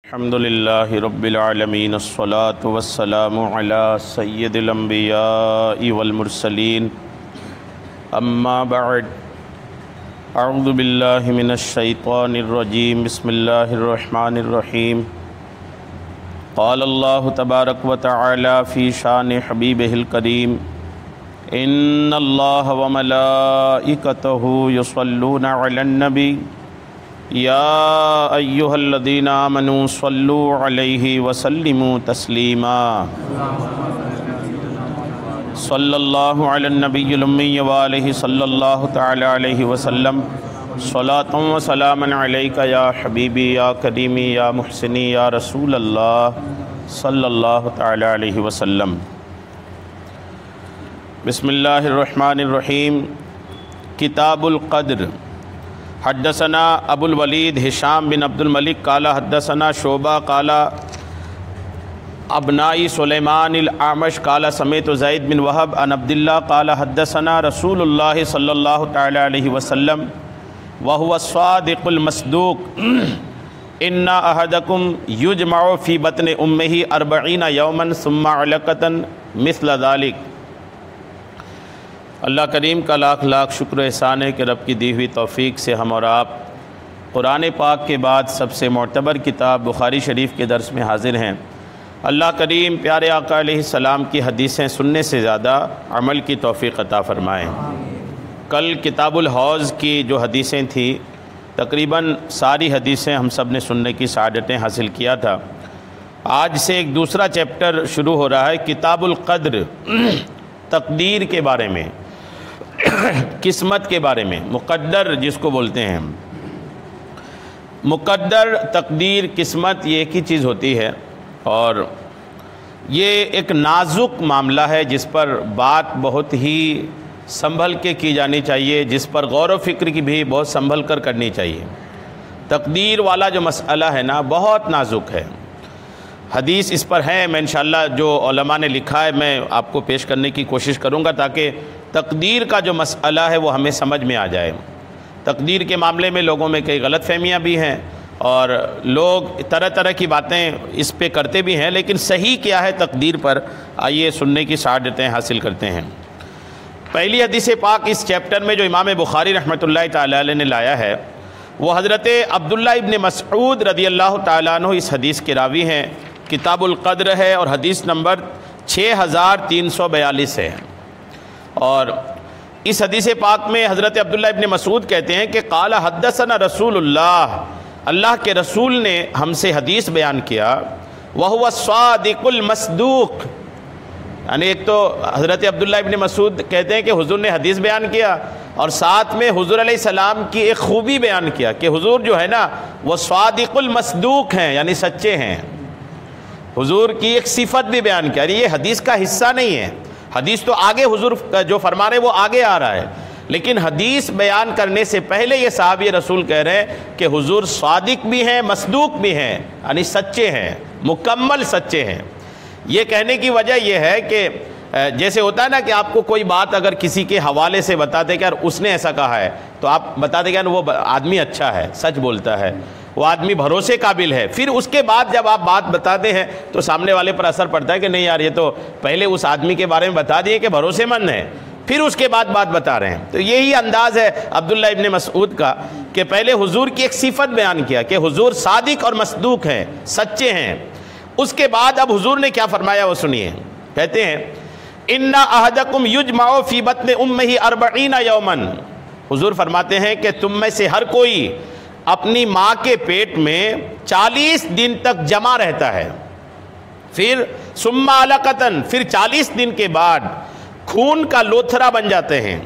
الحمدللہ رب العالمین الصلاة والسلام علی سید الانبیاء والمرسلین اما بعد اعوذ باللہ من الشیطان الرجیم بسم اللہ الرحمن الرحیم قال اللہ تبارک و تعالی فی شان حبیبہ الکریم ان اللہ وملائکتہ یصلون علی النبی یا ایہا الذین آمنوا صلوا علیہ وسلموا تسلیما صلی اللہ علی النبی الامی وآلہ صلی اللہ تعالی علیہ وسلم صلاۃ و سلاما علیک یا حبیبی یا کریمی یا محسنی یا رسول اللہ صلی اللہ تعالی علیہ وسلم۔ بسم اللہ الرحمن الرحیم۔ کتاب القدر۔ حدثنا ابو الولید ہشام بن عبد الملک قال حدثنا شعبہ قال ابنائی سلیمان الاعمش قال سمعت زید بن وہب عن عبد اللہ قال حدثنا رسول اللہ صلی اللہ تعالی علیہ وسلم وهو الصادق المصدوق ان احدکم یجمع فی بطن امہ 40 یوما ثم علقۃ مثل ذلک۔ اللہ کریم کا لاکھ لاکھ شکر و احسان ہے کہ رب کی دی ہوئی توفیق سے ہم اور آپ قرآن پاک کے بعد سب سے معتبر کتاب بخاری شریف کے درس میں حاضر ہیں۔ اللہ کریم پیارے آقا علیہ السلام کی حدیثیں سننے سے زیادہ عمل کی توفیق عطا فرمائیں۔ کل کتاب الحوض کی جو حدیثیں تھیں تقریباً ساری حدیثیں ہم سب نے سننے کی سعادتیں حاصل کیا تھا۔ آج سے ایک دوسرا چیپٹر شروع ہو رہا ہے، کتاب القدر، تقدیر کے بارے میں، قسمت کے بارے میں، مقدر جس کو بولتے ہیں۔ مقدر، تقدیر، قسمت یہ ایک ہی چیز ہوتی ہے، اور یہ ایک نازک معاملہ ہے جس پر بات بہت ہی سنبھل کے کی جانی چاہیے، جس پر غور و فکر کی بھی بہت سنبھل کر کرنی چاہیے۔ تقدیر والا جو مسئلہ ہے نا بہت نازک ہے۔ حدیث اس پر ہے، میں انشاءاللہ جو علماء نے لکھا ہے میں آپ کو پیش کرنے کی کوشش کروں گا تاکہ تقدیر کا جو مسئلہ ہے وہ ہمیں سمجھ میں آ جائے۔ تقدیر کے معاملے میں لوگوں میں کئی غلط فہمیاں بھی ہیں اور لوگ طرح طرح کی باتیں اس پہ کرتے بھی ہیں، لیکن صحیح کیا ہے تقدیر پر، آئیے سننے کی سعادتیں حاصل کرتے ہیں۔ پہلی حدیث پاک اس چیپٹر میں جو امام بخاری رحمۃ اللہ تعالی علیہ نے لایا ہے وہ حضرت عبداللہ ابن مسعود رضی اللہ تعالیٰ عنہ اس حدیث کے راوی ہیں۔ کتاب القدر ہے اور حدیث نمبر 6342 ہے، اور اس حدیث پاک میں حضرت عبداللہ ابن مسعود کہتے ہیں کہ قال حدثنا رسول اللہ، اللہ کے رسول نے ہم سے حدیث بیان کیا، وہو الصادق المصدوق، یعنی ایک تو حضرت عبداللہ ابن مسعود کہتے ہیں کہ حضور نے حدیث بیان کیا اور ساتھ میں حضور علیہ السلام کی ایک خوبی بیان کیا کہ حضور جو ہے نا وہ صادق المصدوق ہیں، یعنی سچے ہیں۔ حضور کی ایک صفت بھی بیان کیا، یہ حدیث کا حصہ نہیں ہے، حدیث تو آگے حضور جو فرما رہے ہیں وہ آگے آ رہا ہے، لیکن حدیث بیان کرنے سے پہلے یہ صحابی رسول کہہ رہے ہیں کہ حضور صادق بھی ہیں، مصدوق بھی ہیں، یعنی سچے ہیں، مکمل سچے ہیں۔ یہ کہنے کی وجہ یہ ہے کہ جیسے ہوتا ہے نا کہ آپ کو کوئی بات اگر کسی کے حوالے سے بتاتے کہ یار اس نے ایسا کہا ہے تو آپ بتاتے کہ یار وہ آدمی اچھا ہے، سچ بولتا ہے، وہ آدمی بھروسے قابل ہے، پھر اس کے بعد جب آپ بات بتاتے ہیں تو سامنے والے پر اثر پڑتا ہے کہ نہیں یار یہ تو پہلے اس آدمی کے بارے میں بتا دیے کہ بھروسے مند ہے، پھر اس کے بعد بات بتا رہے ہیں۔ تو یہی انداز ہے عبداللہ ابن مسعود کا کہ پہلے حضور کی ایک صفت بیان کیا کہ حضور صادق اور مصدوق ہیں، سچے ہیں، اس کے بعد اب حضور نے کیا فرمایا وہ سنیے۔ کہتے ہیں ان احدکم یجمع فی بطن امہ 40 یوما، حضور فرماتے ہیں کہ تم میں سے ہر کوئی اپنی ماں کے پیٹ میں 40 دن تک جمع رہتا ہے، پھر ثم علقۃ، پھر 40 دن کے بعد خون کا لوتھرا بن جاتے ہیں،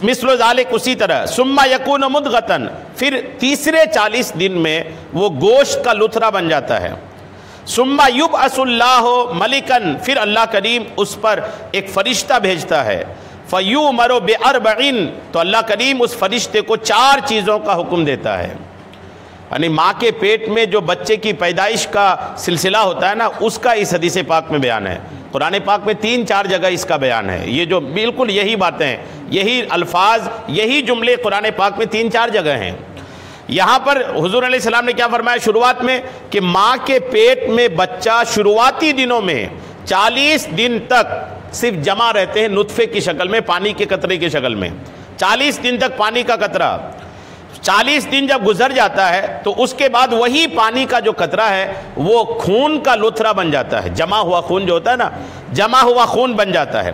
مثل ذالک اسی طرح، ثم یکون مدغۃ، پھر تیسرے 40 دن میں وہ گوشت کا لوتھرا بن جاتا ہے، ثم یبعث اللہ ملکا، پھر اللہ کریم اس پر ایک فرشتہ بھیجتا ہے، فیؤمر باربعین، تو اللہ کریم اس فرشتے کو 4 چیزوں کا حکم دیتا ہے۔ یعنی ماں کے پیٹ میں جو بچے کی پیدائش کا سلسلہ ہوتا ہے نا اس کا اس حدیث پاک میں بیان ہے۔ قرآن پاک میں 3-4 جگہ اس کا بیان ہے، یہ جو بالکل یہی باتیں، یہی الفاظ، یہی جملے قرآن پاک میں 3-4 جگہ ہیں۔ یہاں پر حضور علیہ السلام نے کیا فرمایا شروعات میں کہ ماں کے پیٹ میں بچہ شروعاتی دنوں میں 40 دن تک صرف جمع رہتے ہیں نطفے کی شکل میں، پانی کے قطرے کی شکل میں، 40 دن تک پانی کا قطرہ۔ 40 دن جب گزر جاتا ہے تو اس کے بعد وہی پانی کا جو قطرہ ہے وہ خون کا لتھڑا بن جاتا ہے، جمع ہوا خون جو ہوتا ہے نا، جمع ہوا خون بن جاتا ہے۔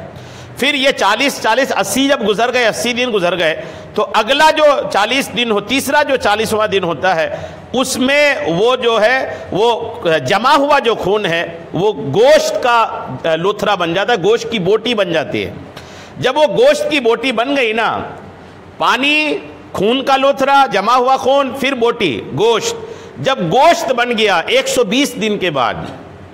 پھر یہ 80 جب گزر گئے، 80 دن گزر گئے تو اگلا جو 40 دن ہو، تیسرا جو 40واں دن ہوتا ہے، اس میں وہ جو ہے وہ جمع ہوا جو خون ہے وہ گوشت کا لتھڑا بن جاتا ہے، گوشت کی بوٹی بن جاتی ہے۔ جب وہ گوشت کی بوٹی بن گئی نا، پانی، خون کا لوتھرا، جمع ہوا خون، پھر بوٹی، گوشت، جب گوشت بن گیا 120 دن کے بعد،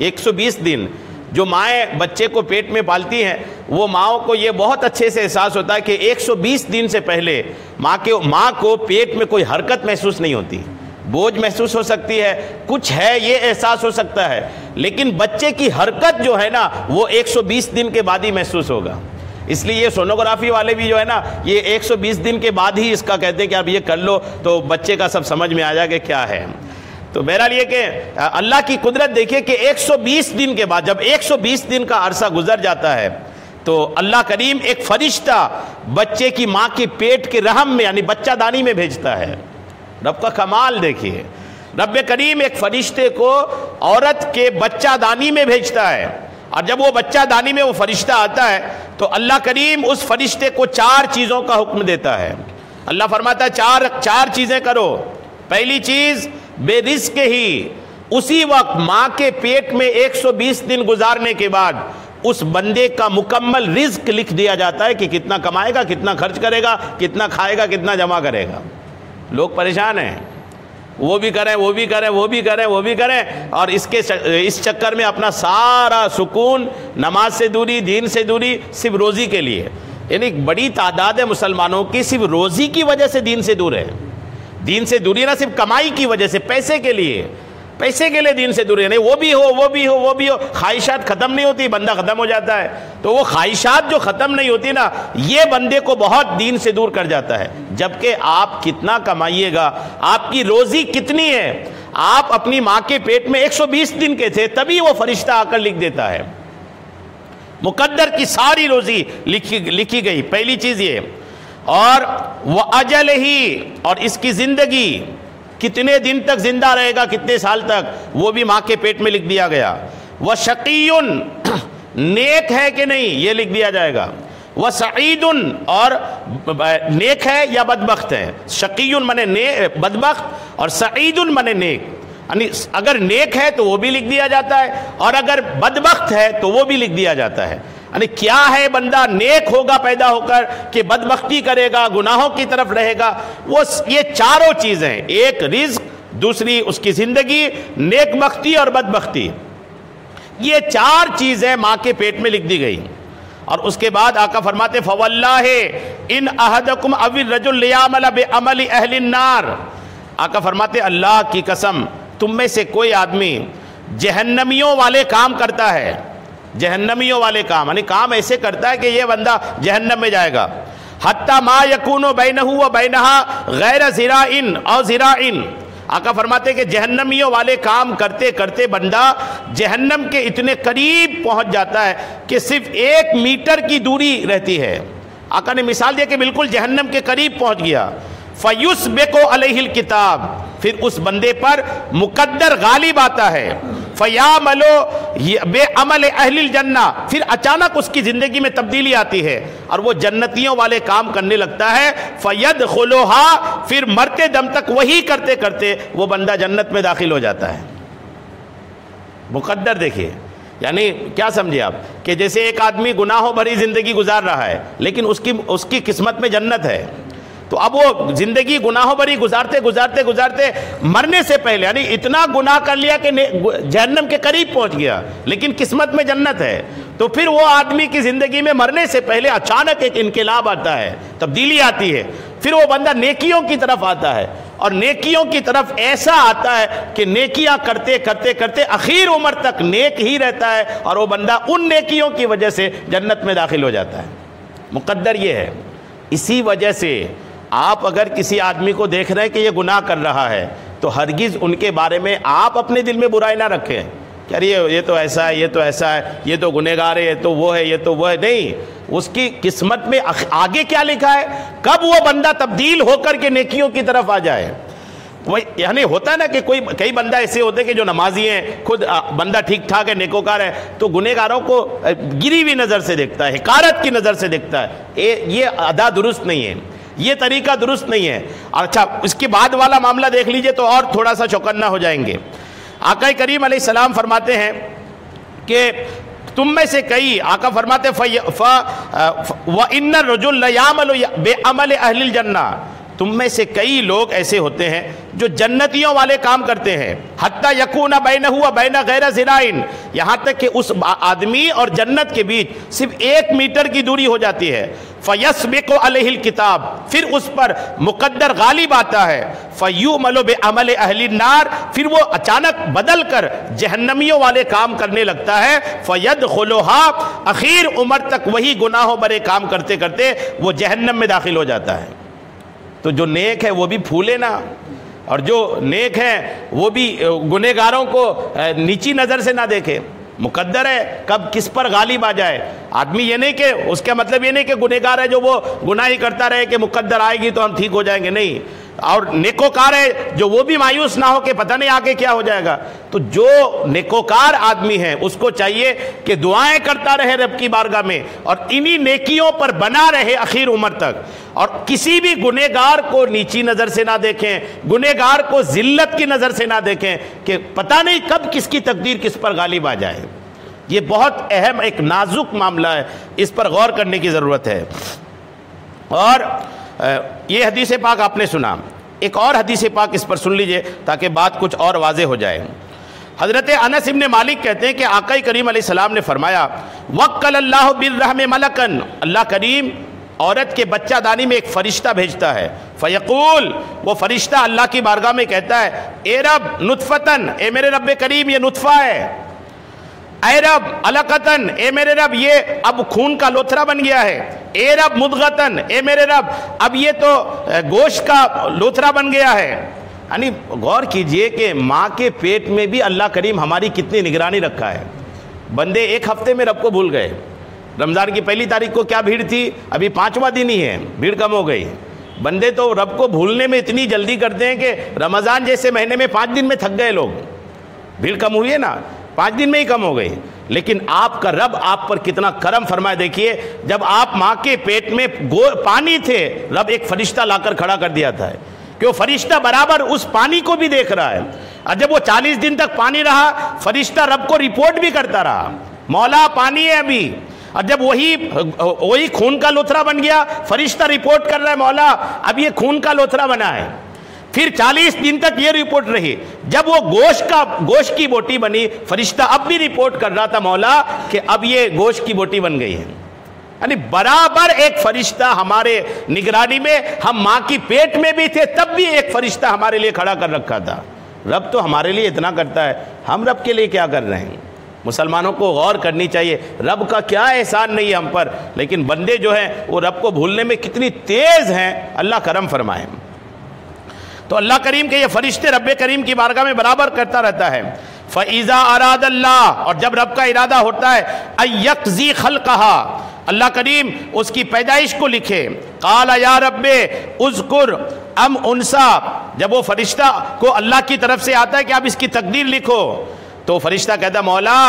120 دن جو مائیں بچے کو پیٹ میں پالتی ہیں وہ ماؤں کو یہ بہت اچھے سے احساس ہوتا ہے کہ 120 دن سے پہلے ماں کو پیٹ میں کوئی حرکت محسوس نہیں ہوتی، بوجھ محسوس ہو سکتی ہے، کچھ ہے یہ احساس ہو سکتا ہے، لیکن بچے کی حرکت جو ہے نا وہ 120 دن کے بعد ہی محسوس ہوگا۔ اس لیے یہ سونوگرافی والے بھی جو ہے نا یہ 120 دن کے بعد ہی اس کا کہتے ہیں کہ اب یہ کر لو تو بچے کا سب سمجھ میں آ جائے کہ کیا ہے۔ تو بہرحال یہ کہ اللہ کی قدرت دیکھیے کہ 120 دن کے بعد جب 120 دن کا عرصہ گزر جاتا ہے تو اللہ کریم ایک فرشتہ بچے کی ماں کے پیٹ کے رحم میں یعنی بچہ دانی میں بھیجتا ہے۔ رب کا کمال دیکھیے، رب کریم ایک فرشتے کو عورت کے بچہ دانی میں بھیجتا ہے، اور جب وہ بچہ دانی میں وہ فرشتہ آتا ہے تو اللہ کریم اس فرشتے کو 4 چیزوں کا حکم دیتا ہے۔ اللہ فرماتا ہے چار چیزیں کرو۔ پہلی چیز، بے رزق ہی اسی وقت ماں کے پیٹ میں 120 دن گزارنے کے بعد اس بندے کا مکمل رزق لکھ دیا جاتا ہے کہ کتنا کمائے گا، کتنا خرچ کرے گا، کتنا کھائے گا، کتنا جمع کرے گا۔ لوگ پریشان ہیں، وہ بھی کریں، وہ بھی کریں، وہ بھی کریں، وہ بھی کریں، اور اس چکر میں اپنا سارا سکون، نماز سے دوری، دین سے دوری، صرف روزی کے لیے۔ یعنی ایک بڑی تعداد ہے مسلمانوں کی صرف روزی کی وجہ سے دین سے دور ہے۔ دین سے دوری نہ صرف کمائی کی وجہ سے، پیسے کے لیے دین سے دوری نہیں، وہ بھی ہو، خواہشات ختم نہیں ہوتی، بندہ ختم ہو جاتا ہے۔ تو وہ خواہشات جو ختم نہیں ہوتی نا، یہ بندے کو بہت دین سے دور کر جاتا ہے۔ جبکہ آپ کتنا کمائیے گا، آپ کی روزی کتنی ہے، آپ اپنی ماں کے پیٹ میں 120 دن کے تھے تبھی وہ فرشتہ آ کر لکھ دیتا ہے، مقدر کی ساری روزی لکھی گئی۔ پہلی چیز یہ، اور وہ اجل ہی، اور اس کی زندگی کتنے دن تک زندہ رہے گا، کتنے سال تک، وہ بھی ماں کے پیٹ میں لکھ دیا گیا۔ وہ شقیٌ، نیک ہے کہ نہیں یہ لکھ دیا جائے گا۔ وہ سعید، اور نیک ہے یا بدبخت ہے۔ شقیٌ منے بدبخت، اور سعید منے نیک، یعنی اگر نیک ہے تو وہ بھی لکھ دیا جاتا ہے، اور اگر بدبخت ہے تو وہ بھی لکھ دیا جاتا ہے۔ یعنی کیا ہے، بندہ نیک ہوگا پیدا ہو کر کہ بدبختی کرے گا، گناہوں کی طرف رہے گا۔ وہ یہ چاروں چیزیں، ایک رزق، دوسری اس کی زندگی، نیک بختی اور بدبختی، یہ 4 چیزیں ماں کے پیٹ میں لکھ دی گئی۔ اور اس کے بعد آقا فرماتے فواللہ ان احدکم او الرجل لیعمل بعمل اہل النار، آقا فرماتے اللہ کی قسم تم میں سے کوئی آدمی جہنمیوں والے کام کرتا ہے، جہنمیوں والے کام، یعنی کام ایسے کرتا ہے کہ یہ بندہ جہنم میں جائے گا، حتی ما یکون بینہ و بینہا غیر ذراع او ذراع، آقا فرماتے کہ جہنمیوں والے کام کرتے کرتے بندہ جہنم کے اتنے قریب پہنچ جاتا ہے کہ صرف 1 میٹر کی دوری رہتی ہے۔ آقا نے مثال دیا کہ بالکل جہنم کے قریب پہنچ گیا۔ فَيُسْبِقُ عَلَيْهِ الْكِتَابِ، پھر اس بندے پر مقدر غالب آتا ہے۔ فَيَعْمَلُ بِعَمَلِ أَهْلِ الْجَنَّةِ، پھر اچانک اس کی زندگی میں تبدیلی آتی ہے اور وہ جنتیوں والے کام کرنے لگتا ہے۔ فَيَدْخُلُهَا، پھر مرتے دم تک وہی کرتے کرتے وہ بندہ جنت میں داخل ہو جاتا ہے۔ مقدر دیکھیے، یعنی کیا سمجھے آپ کہ جیسے ایک آدمی گناہوں بھری زندگی گزار رہا ہے لیکن اس کی قسمت میں جنت ہے، تو اب وہ زندگی گناہوں بھری گزارتے گزارتے گزارتے مرنے سے پہلے یعنی اتنا گناہ کر لیا کہ جہنم کے قریب پہنچ گیا لیکن قسمت میں جنت ہے، تو پھر وہ آدمی کی زندگی میں مرنے سے پہلے اچانک ایک انقلاب آتا ہے، تبدیلی آتی ہے، پھر وہ بندہ نیکیوں کی طرف آتا ہے، اور نیکیوں کی طرف ایسا آتا ہے کہ نیکیاں کرتے کرتے کرتے اخیر عمر تک نیک ہی رہتا ہے، اور وہ بندہ ان نیکیوں کی وجہ سے جنت میں داخل ہو جاتا ہے۔ مقدر یہ ہے، اسی وجہ سے آپ اگر کسی آدمی کو دیکھ رہے ہیں کہ یہ گناہ کر رہا ہے تو ہرگز ان کے بارے میں آپ اپنے دل میں برائی نہ رکھیں کہ ارے یہ تو ایسا ہے، یہ تو ایسا ہے، یہ تو گنہگار ہے، یہ تو وہ ہے، یہ تو وہ ہے. نہیں، اس کی قسمت میں آگے کیا لکھا ہے، کب وہ بندہ تبدیل ہو کر کے نیکیوں کی طرف آ جائے. وہ یعنی ہوتا ہے نا کہ کئی بندہ ایسے ہوتے ہیں کہ جو نمازی ہیں، خود بندہ ٹھیک ٹھاک ہے، نیکوکار ہے، تو گنہگاروں کو گری ہوئی نظر سے دیکھتا ہے، حقارت کی نظر سے دیکھتا ہے. یہ ادا درست نہیں ہے، یہ طریقہ درست نہیں ہے. اچھا، اس کے بعد والا معاملہ دیکھ لیجئے تو اور تھوڑا سا چوکنا ہو جائیں گے. آقا کریم علیہ السلام فرماتے ہیں کہ تم میں سے کئی، آقا فرماتے وَإِنَّ الرَّجُلَ لَيَعْمَلُ بِعَمَلِ أَهْلِ الْجَنَّةِ، تم میں سے کئی لوگ ایسے ہوتے ہیں جو جنتیوں والے کام کرتے ہیں. حَتَّى يَكُونَ بَيْنَهُ وَبَيْنَ غَيْرَ ذِرَاعٍ، یہاں تک کہ اس آدمی اور جنت کے بیچ صرف 1 میٹر کی دوری ہو جاتی ہے. فَيَسْبِقُ عَلَيْهِ الْكِتَابِ، پھر اس پر مقدر غالب آتا ہے. فَيُعْمَلُ بِعَمَلِ أَهْلِ النَّارِ، پھر وہ اچانک بدل کر جہنمیوں والے کام کرنے لگتا ہے. فَيَدْخُلُهَا، اخیر عمر تک وہی گناہوں برے کام کرتے کرتے وہ جہنم میں داخل ہو جاتا ہے. تو جو نیک ہے وہ بھی پھولے نا، اور جو نیک ہے وہ بھی گنہگاروں کو نیچی نظر سے نہ دیکھے. مقدر ہے کب کس پر غالب آ جائے. آدمی یہ نہیں کہ اس کا مطلب یہ نہیں کہ گنہگار ہے جو وہ گناہ ہی کرتا رہے کہ مقدر آئے گی تو ہم ٹھیک ہو جائیں گے، نہیں. اور نیکوکار ہے جو وہ بھی مایوس نہ ہو کہ پتہ نہیں آگے کیا ہو جائے گا. تو جو نیکوکار آدمی ہے اس کو چاہیے کہ دعائیں کرتا رہے رب کی بارگاہ میں، اور انہی نیکیوں پر بنا رہے اخیر عمر تک. اور کسی بھی گنہگار کو نیچی نظر سے نہ دیکھیں، گنہگار کو ذلت کی نظر سے نہ دیکھیں کہ پتہ نہیں کب کس کی تقدیر کس پر غالب آ جائے. یہ بہت اہم ایک نازک معاملہ ہے، اس پر غور کرنے کی ضرورت ہے. اور یہ حدیث پاک آپ نے سنا، ایک اور حدیث پاک اس پر سن لیجئے تاکہ بات کچھ اور واضح ہو جائے. حضرت انس ابن مالک کہتے ہیں کہ آقا کریم علیہ السلام نے فرمایا وَقَّلَ اللَّهُ بِالرَّحْمِ مَلَكًا، اللہ کریم عورت کے بچہ دانی میں ایک فرشتہ بھیجتا ہے. فیقول، وہ فرشتہ اللہ کی بارگاہ میں کہتا ہے اے رب نطفتن، اے میرے رب کریم یہ نطفہ ہے. اے رب علقتن، اے میرے رب یہ اب خون کا لوتھڑا بن گیا ہے. اے رب مدغتن، اے میرے رب اب یہ تو گوشت کا لوتھڑا بن گیا ہے. یعنی غور کیجئے کہ ماں کے پیٹ میں بھی اللہ کریم ہماری کتنی نگرانی رکھا ہے. بندے ایک ہفتے میں رب کو بھول گئے. رمضان کی 1 تاریخ کو کیا بھیڑ تھی، ابھی 5واں دن ہی ہے، بھیڑ کم ہو گئی. بندے تو رب کو بھولنے میں اتنی جلدی کرتے ہیں کہ رمضان جیسے مہینے میں 5 دن میں تھک گئے لوگ. بھیڑ کم ہوئی ہے نا، 5 دن میں ہی کم ہو گئی. لیکن آپ کا رب آپ پر کتنا کرم فرمائے. دیکھیے جب آپ ماں کے پیٹ میں پانی تھے، رب ایک فرشتہ لا کر کھڑا کر دیا تھا کہ وہ فرشتہ برابر اس پانی کو بھی دیکھ رہا ہے. اور جب وہ 40 دن تک پانی رہا، فرشتہ رب کو رپورٹ بھی کرتا رہا مولا پانی ہے ابھی. اور جب وہی خون کا لوتھڑا بن گیا، فرشتہ رپورٹ کر رہا ہے مولا اب یہ خون کا لوتھڑا بنا ہے. پھر 40 دن تک یہ رپورٹ رہی. جب وہ گوشت کی بوٹی بنی، فرشتہ اب بھی رپورٹ کر رہا تھا مولا کہ اب یہ گوشت کی بوٹی بن گئی ہے. یعنی برابر ایک فرشتہ ہمارے نگرانی میں. ہم ماں کی پیٹ میں بھی تھے تب بھی ایک فرشتہ ہمارے لیے کھڑا کر رکھا تھا. رب تو ہمارے لیے اتنا کرتا ہے، ہم رب کے لیے کیا کر رہے ہیں؟ مسلمانوں کو غور کرنی چاہیے رب کا کیا احسان نہیں ہے ہم پر. لیکن بندے جو ہیں وہ رب کو بھولنے میں کتنی تیز ہیں، اللہ کرم فرمائے. تو اللہ کریم کے یہ فرشتے رب کریم کی بارگاہ میں برابر کرتا رہتا ہے. فَإِذَا أَرَادَ اللَّهُ، اور جب رب کا ارادہ ہوتا ہے أَن يَقْضِي خَلْقَهَا، اللہ کریم اس کی پیدائش کو لکھے. قَالَ يَا رَبِّ اذْكُرْ أَمْ أُنْسَى، جب وہ فرشتہ کو اللہ کی طرف سے آتا ہے کہ اب اس کی تقدیر لکھو، تو فرشتہ کہتا مولا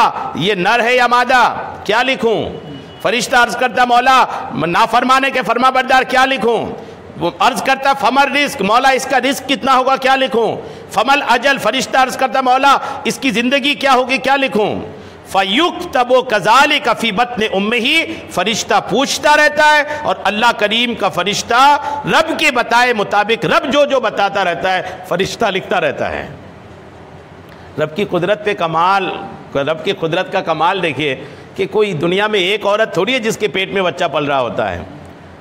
یہ نر ہے یا مادہ، کیا لکھوں؟ فرشتہ عرض کرتا مولا نافرمانے کے فرما بردار، کیا لکھوں؟ وہ عرض کرتا فمل رزق، مولا اس کا رزق کتنا ہوگا، کیا لکھوں؟ فمل اجل، فرشتہ عرض کرتا مولا اس کی زندگی کیا ہوگی، کیا لکھوں؟ فَيُكْتَبُ كَذَلِكَ فِي بَطْنِ أُمِّهِ، فرشتہ پوچھتا رہتا ہے اور اللہ کریم کا فرشتہ رب کے بتائے مطابق رب جو بتاتا رہتا ہے فرشتہ لکھتا رہتا ہے. رب کی قدرت پہ کمال، رب کی قدرت کا کمال دیکھیے کہ کوئی دنیا میں ایک عورت تھوڑی ہے جس کے پیٹ میں بچہ پل رہا ہوتا ہے.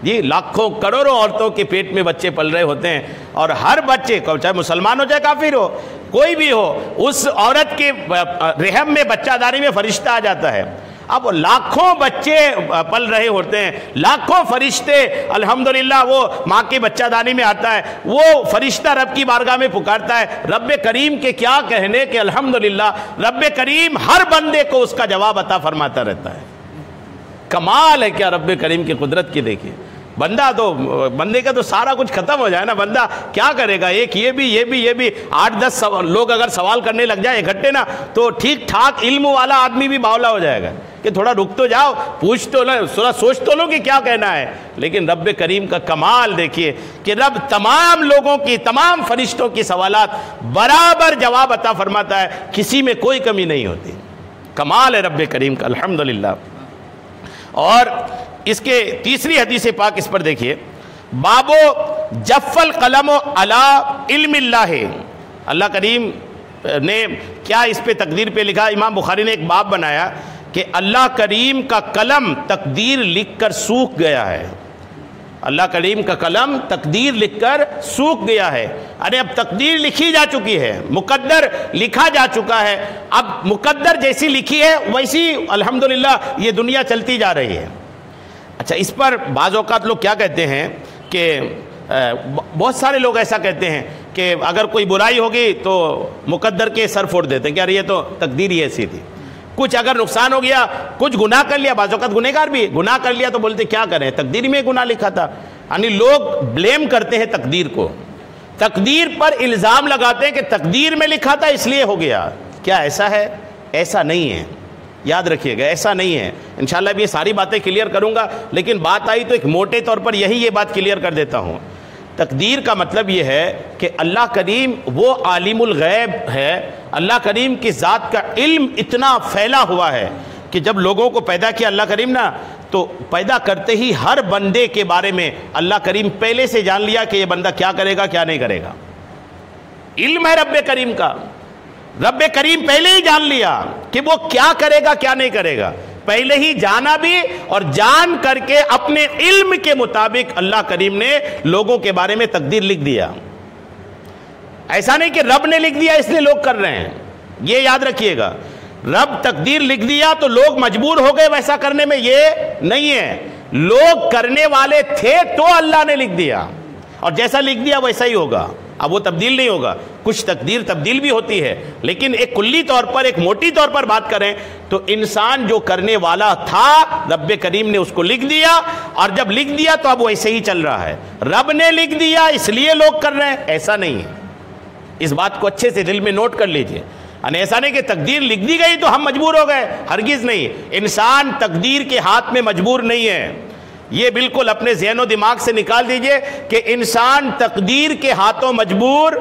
جی لاکھوں کروڑوں عورتوں کے پیٹ میں بچے پل رہے ہوتے ہیں، اور ہر بچے کو چاہے مسلمان ہو چاہے کافر ہو کوئی بھی ہو، اس عورت کے رحم میں بچہ داری میں فرشتہ آ جاتا ہے. اب لاکھوں بچے پل رہے ہوتے ہیں، لاکھوں فرشتے، الحمدللہ وہ ماں کے بچہ دانی میں آتا ہے، وہ فرشتہ رب کی بارگاہ میں پکارتا ہے، رب کریم کے کیا کہنے کہ الحمدللہ رب کریم ہر بندے کو اس کا جواب عطا فرماتا رہتا ہے۔ کمال ہے کیا رب کریم کی قدرت کی، دیکھیے بندے کا تو سارا کچھ ختم ہو جائے نا، بندہ کیا کرے گا، ایک یہ بھی 8-10 لوگ اگر سوال کرنے لگ جائے اکٹھے نا، تو ٹھیک ٹھاک علم والا آدمی بھی باولا ہو جائے گا کہ تھوڑا رک تو جاؤ، پوچھ تو لو، تھوڑا سوچ تو لو کہ کیا کہنا ہے۔ لیکن رب کریم کا کمال دیکھیے کہ رب تمام لوگوں کی، تمام فرشتوں کی سوالات برابر جواب عطا فرماتا ہے، کسی میں کوئی کمی نہیں ہوتی۔ کمال ہے رب کریم کا، الحمدللہ۔ اور اس کے تیسری حدیث پاک اس پر دیکھیے، بابو جف القلم علی علم اللہ، اللہ کریم نے کیا اس پہ تقدیر پہ لکھا؟ امام بخاری نے ایک باب بنایا کہ اللہ کریم کا قلم تقدیر لکھ کر سوکھ گیا ہے، اللہ کریم کا قلم تقدیر لکھ کر سوکھ گیا ہے۔ ارے اب تقدیر لکھی جا چکی ہے، مقدر لکھا جا چکا ہے، اب مقدر جیسی لکھی ہے ویسی الحمدللہ یہ دنیا چلتی جا رہی ہے۔ اچھا، اس پر بعض اوقات لوگ کیا کہتے ہیں کہ بہت سارے لوگ ایسا کہتے ہیں کہ اگر کوئی برائی ہوگی تو مقدر کے سر پھوڑ دیتے ہیں کہ یار یہ تو تقدیر ہی ایسی تھی، کچھ اگر نقصان ہو گیا، کچھ گناہ کر لیا، بعض اوقات گنہگار بھی گناہ کر لیا تو بولتے کیا کریں، تقدیر میں گناہ لکھا تھا۔ یعنی لوگ بلیم کرتے ہیں تقدیر کو، تقدیر پر الزام لگاتے ہیں کہ تقدیر میں لکھا تھا اس لیے ہو گیا۔ کیا ایسا ہے؟ ایسا نہیں ہے، یاد رکھیے گا، ایسا نہیں ہے۔ انشاءاللہ اب یہ ساری باتیں کلیئر کروں گا، لیکن بات آئی تو ایک موٹے طور پر یہ بات کلیئر کر دیتا ہوں۔ تقدیر کا مطلب یہ ہے کہ اللہ کریم وہ عالم الغیب ہے، اللہ کریم کی ذات کا علم اتنا پھیلا ہوا ہے کہ جب لوگوں کو پیدا کیا اللہ کریم نا، تو پیدا کرتے ہی ہر بندے کے بارے میں اللہ کریم پہلے سے جان لیا کہ یہ بندہ کیا کرے گا کیا نہیں کرے گا۔ علم ہے رب کریم کا، رب کریم پہلے ہی جان لیا کہ وہ کیا کرے گا کیا نہیں کرے گا، پہلے ہی جانا بھی، اور جان کر کے اپنے علم کے مطابق اللہ کریم نے لوگوں کے بارے میں تقدیر لکھ دیا۔ ایسا نہیں کہ رب نے لکھ دیا اس لیے لوگ کر رہے ہیں، یہ یاد رکھیے گا، رب تقدیر لکھ دیا تو لوگ مجبور ہو گئے ویسا کرنے میں، یہ نہیں ہے، لوگ کرنے والے تھے تو اللہ نے لکھ دیا، اور جیسا لکھ دیا ویسا ہی ہوگا، اب وہ تبدیل نہیں ہوگا۔ کچھ تقدیر تبدیل بھی ہوتی ہے، لیکن ایک کلی طور پر، ایک موٹی طور پر بات کریں تو انسان جو کرنے والا تھا رب کریم نے اس کو لکھ دیا، اور جب لکھ دیا تو اب ویسے ہی چل رہا ہے۔ رب نے لکھ دیا اس لیے لوگ کر رہے ہیں، ایسا نہیں ہے۔ اس بات کو اچھے سے دل میں نوٹ کر لیجئے، یعنی ایسا نہیں کہ تقدیر لکھ دی گئی تو ہم مجبور ہو گئے، ہرگز نہیں۔ انسان تقدیر کے ہاتھ میں مجبور نہیں ہے، یہ بالکل اپنے ذہن و دماغ سے نکال دیجئے کہ انسان تقدیر کے ہاتھوں مجبور،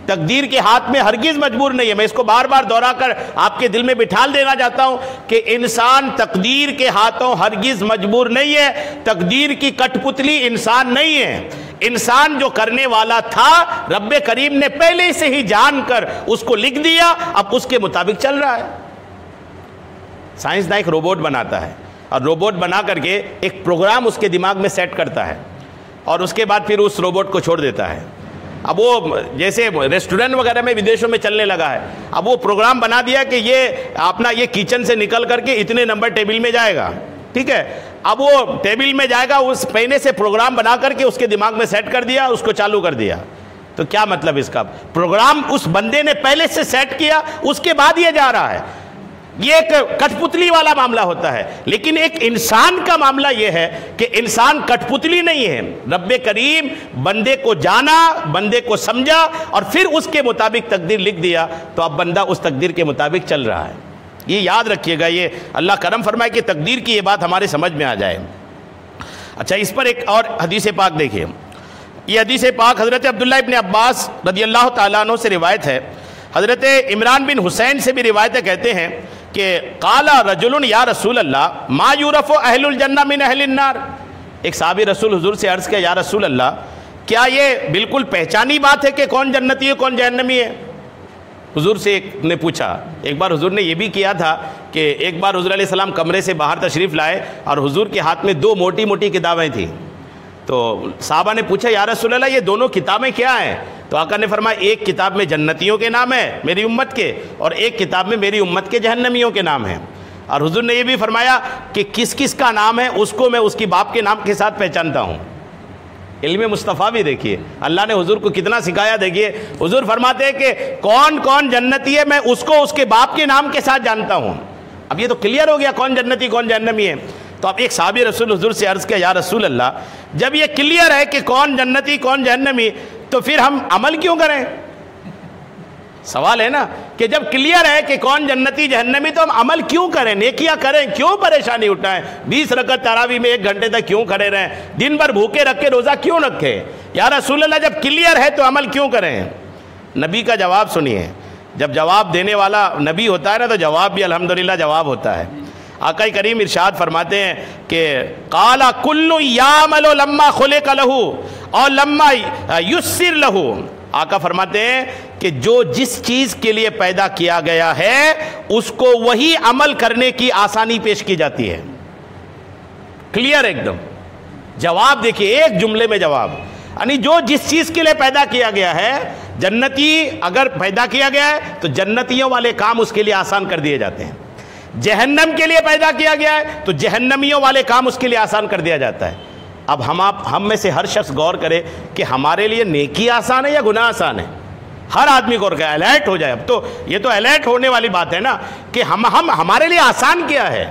تقدیر کے ہاتھ میں ہرگز مجبور نہیں ہے۔ میں اس کو بار بار دہرا کر آپ کے دل میں بٹھال دینا چاہتا ہوں کہ انسان تقدیر کے ہاتھوں ہرگز مجبور نہیں ہے، تقدیر کی کٹ پتلی انسان نہیں ہے۔ انسان جو کرنے والا تھا رب کریم نے پہلے سے ہی جان کر اس کو لکھ دیا، اب اس کے مطابق چل رہا ہے۔ سائنسداں ایک روبوٹ بناتا ہے، اور روبوٹ بنا کر کے ایک پروگرام اس کے دماغ میں سیٹ کرتا ہے، اور اس کے بعد پھر اس روبوٹ کو چھوڑ دیتا ہے۔ اب وہ جیسے ریسٹورنٹ وغیرہ میں ودیشوں میں چلنے لگا ہے، اب وہ پروگرام بنا دیا کہ یہ اپنا یہ کچن سے نکل کر کے اتنے نمبر ٹیبل میں جائے گا، ٹھیک ہے، اب وہ ٹیبل میں جائے گا، اس پہلے سے پروگرام بنا کر کے اس کے دماغ میں سیٹ کر دیا، اس کو چالو کر دیا۔ تو کیا مطلب اس کا؟ پروگرام اس بندے نے پہلے سے سیٹ کیا، اس کے بعد یہ جا رہا ہے۔ یہ ایک کٹ پتلی والا معاملہ ہوتا ہے، لیکن ایک انسان کا معاملہ یہ ہے کہ انسان کٹ پتلی نہیں ہے۔ رب کریم بندے کو جانا، بندے کو سمجھا، اور پھر اس کے مطابق تقدیر لکھ دیا، تو اب بندہ اس تقدیر کے مطابق چل رہا ہے۔ یہ یاد رکھیے گا، یہ اللہ کرم فرمائے کہ تقدیر کی یہ بات ہمارے سمجھ میں آ جائے۔ اچھا، اس پر ایک اور حدیث پاک دیکھیے، یہ حدیث پاک حضرت عبداللہ ابن عباس رضی اللہ تعالیٰ عنہ سے روایت ہے، حضرت عمران بن حسین سے بھی روایتیں کہتے ہیں کہ قال رجل یا رسول اللہ ما یعرف اہل الجنہ من اہل النار۔ ایک صحابی رسول حضور سے عرض کیا، یا رسول اللہ کیا یہ بالکل پہچانی بات ہے کہ کون جنتی ہے کون جہنمی ہے؟ حضور سے ایک نے پوچھا، ایک بار حضور نے یہ بھی کیا تھا کہ ایک بار حضور علیہ السلام کمرے سے باہر تشریف لائے اور حضور کے ہاتھ میں 2 موٹی موٹی کتابیں تھیں، تو صحابہ نے پوچھا یا رسول اللہ یہ دونوں کتابیں کیا ہیں؟ تو آقا نے فرمایا ایک کتاب میں جنتیوں کے نام ہے میری امت کے، اور ایک کتاب میں میری امت کے جہنمیوں کے نام ہیں۔ اور حضور نے یہ بھی فرمایا کہ کس کس کا نام ہے اس کو میں اس کی باپ کے نام کے ساتھ پہچانتا ہوں۔ علم مصطفیٰ بھی دیکھیے اللہ نے حضور کو کتنا سکھایا۔ دیکھیے حضور فرماتے ہیں کہ کون کون جنتی ہے میں اس کو اس کے باپ کے نام کے ساتھ جانتا ہوں۔ اب یہ تو کلیئر ہو گیا کون جنتی کون جہنمی ہے۔ تو اب ایک صحابی رسول حضور سے عرض کیا یا رسول اللہ جب یہ کلیئر ہے کہ کون جنتی کون جہنمی تو پھر ہم عمل کیوں کریں؟ سوال ہے نا کہ جب کلیئر ہے کہ کون جنتی جہنمی تو ہم عمل کیوں کریں، نیکیاں کریں، کیوں پریشانی اٹھائیں؟ 20 رکعت تراویح میں 1 گھنٹے تک کیوں کھڑے رہیں؟ دن بھر بھوکے رکھ کے روزہ کیوں رکھے؟ یا رسول اللہ جب کلیئر ہے تو عمل کیوں کریں؟ نبی کا جواب سنیے۔ جب جواب دینے والا نبی ہوتا ہے نا تو جواب بھی الحمدللہ جواب ہوتا ہے۔ آقا کریم ارشاد فرماتے ہیں کہ قال کل یعمل لما خلق لہ اور لما یسر لہ۔ آقا فرماتے ہیں کہ جو جس چیز کے لیے پیدا کیا گیا ہے اس کو وہی عمل کرنے کی آسانی پیش کی جاتی ہے۔ کلیئر ایک دم جواب دیکھیے ایک جملے میں جواب، یعنی جو جس چیز کے لیے پیدا کیا گیا ہے، جنتی اگر پیدا کیا گیا ہے تو جنتیوں والے کام اس کے لیے آسان کر دیے جاتے ہیں، جہنم کے لیے پیدا کیا گیا ہے تو جہنمیوں والے کام اس کے لیے آسان کر دیا جاتا ہے۔ اب ہم میں سے ہر شخص غور کرے کہ ہمارے لیے نیکی آسان ہے یا گناہ آسان ہے؟ ہر آدمی غور کرے، الرٹ ہو جائے۔ اب تو یہ تو الرٹ ہونے والی بات ہے نا کہ ہمارے لیے آسان کیا ہے؟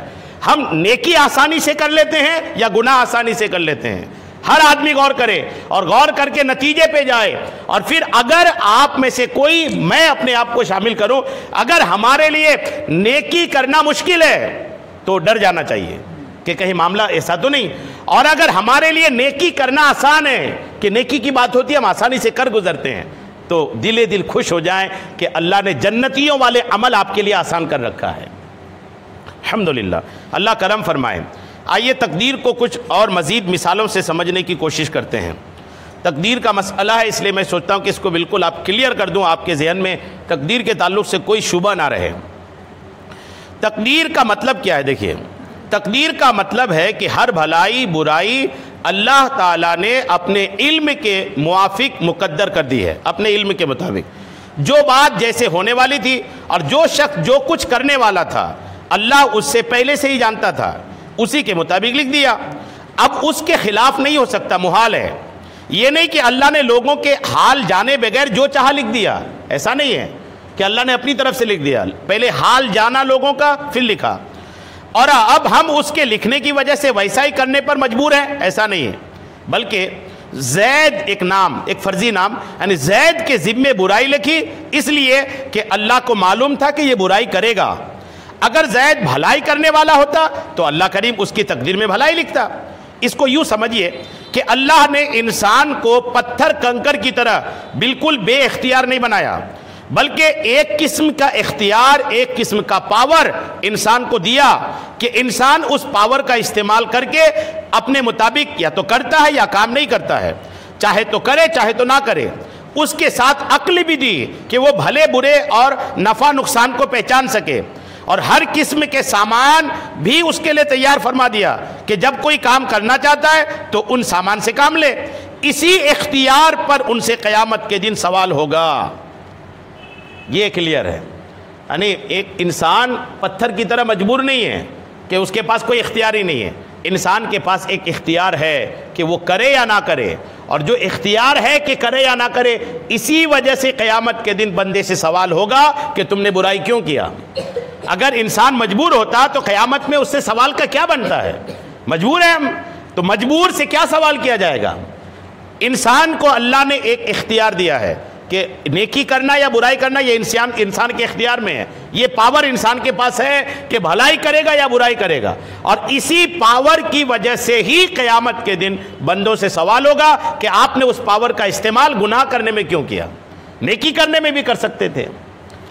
ہم نیکی آسانی سے کر لیتے ہیں یا گناہ آسانی سے کر لیتے ہیں؟ ہر آدمی غور کرے اور غور کر کے نتیجے پہ جائے۔ اور پھر اگر آپ میں سے کوئی، میں اپنے آپ کو شامل کروں، اگر ہمارے لیے نیکی کرنا مشکل ہے تو ڈر جانا چاہیے کہ کہیں معاملہ ایسا تو نہیں، اور اگر ہمارے لیے نیکی کرنا آسان ہے کہ نیکی کی بات ہوتی ہے ہم آسانی سے کر گزرتے ہیں تو دل خوش ہو جائیں کہ اللہ نے جنتیوں والے عمل آپ کے لیے آسان کر رکھا ہے۔ الحمدللہ اللہ کرم فرمائے۔ آئیے تقدیر کو کچھ اور مزید مثالوں سے سمجھنے کی کوشش کرتے ہیں۔ تقدیر کا مسئلہ ہے اس لیے میں سوچتا ہوں کہ اس کو بالکل آپ کلیئر کر دوں، آپ کے ذہن میں تقدیر کے تعلق سے کوئی شبہ نہ رہے۔ تقدیر کا مطلب کیا ہے؟ دیکھیے تقدیر کا مطلب ہے کہ ہر بھلائی برائی اللہ تعالیٰ نے اپنے علم کے موافق مقدر کر دی ہے، اپنے علم کے مطابق۔ جو بات جیسے ہونے والی تھی اور جو شخص جو کچھ کرنے والا تھا اللہ اس سے پہلے سے ہی جانتا تھا، اسی کے مطابق لکھ دیا۔ اب اس کے خلاف نہیں ہو سکتا، محال ہے۔ یہ نہیں کہ اللہ نے لوگوں کے حال جانے بغیر جو چاہا لکھ دیا، ایسا نہیں ہے کہ اللہ نے اپنی طرف سے لکھ دیا، پہلے حال جانا لوگوں کا پھر لکھا، اور اب ہم اس کے لکھنے کی وجہ سے ویسا ہی کرنے پر مجبور ہیں، ایسا نہیں ہے۔ بلکہ زید ایک نام، ایک فرضی نام، یعنی زید کے ذمے برائی لکھی اس لیے کہ اللہ کو معلوم تھا کہ یہ برائی کرے گا۔ اگر زید بھلائی کرنے والا ہوتا تو اللہ کریم اس کی تقدیر میں بھلائی لکھتا۔ اس کو یوں سمجھیے کہ اللہ نے انسان کو پتھر کنکر کی طرح بالکل بے اختیار نہیں بنایا، بلکہ ایک قسم کا اختیار، ایک قسم کا پاور انسان کو دیا کہ انسان اس پاور کا استعمال کر کے اپنے مطابق یا تو کرتا ہے یا کام نہیں کرتا ہے، چاہے تو کرے چاہے تو نہ کرے۔ اس کے ساتھ عقل بھی دی کہ وہ بھلے برے اور نفع نقصان کو پہچان سکے، اور ہر قسم کے سامان بھی اس کے لیے تیار فرما دیا کہ جب کوئی کام کرنا چاہتا ہے تو ان سامان سے کام لے۔ اسی اختیار پر ان سے قیامت کے دن سوال ہوگا۔ یہ کلیئر ہے، یعنی ایک انسان پتھر کی طرح مجبور نہیں ہے کہ اس کے پاس کوئی اختیار ہی نہیں ہے۔ انسان کے پاس ایک اختیار ہے کہ وہ کرے یا نہ کرے، اور جو اختیار ہے کہ کرے یا نہ کرے، اسی وجہ سے قیامت کے دن بندے سے سوال ہوگا کہ تم نے برائی کیوں کیا۔ اگر انسان مجبور ہوتا تو قیامت میں اس سے سوال کا کیا بنتا ہے؟ مجبور ہے ہم، تو مجبور سے کیا سوال کیا جائے گا؟ انسان کو اللہ نے ایک اختیار دیا ہے کہ نیکی کرنا یا برائی کرنا یہ انسان کے اختیار میں ہے۔ یہ پاور انسان کے پاس ہے کہ بھلائی کرے گا یا برائی کرے گا، اور اسی پاور کی وجہ سے ہی قیامت کے دن بندوں سے سوال ہوگا کہ آپ نے اس پاور کا استعمال گناہ کرنے میں کیوں کیا؟ نیکی کرنے میں بھی کر سکتے تھے۔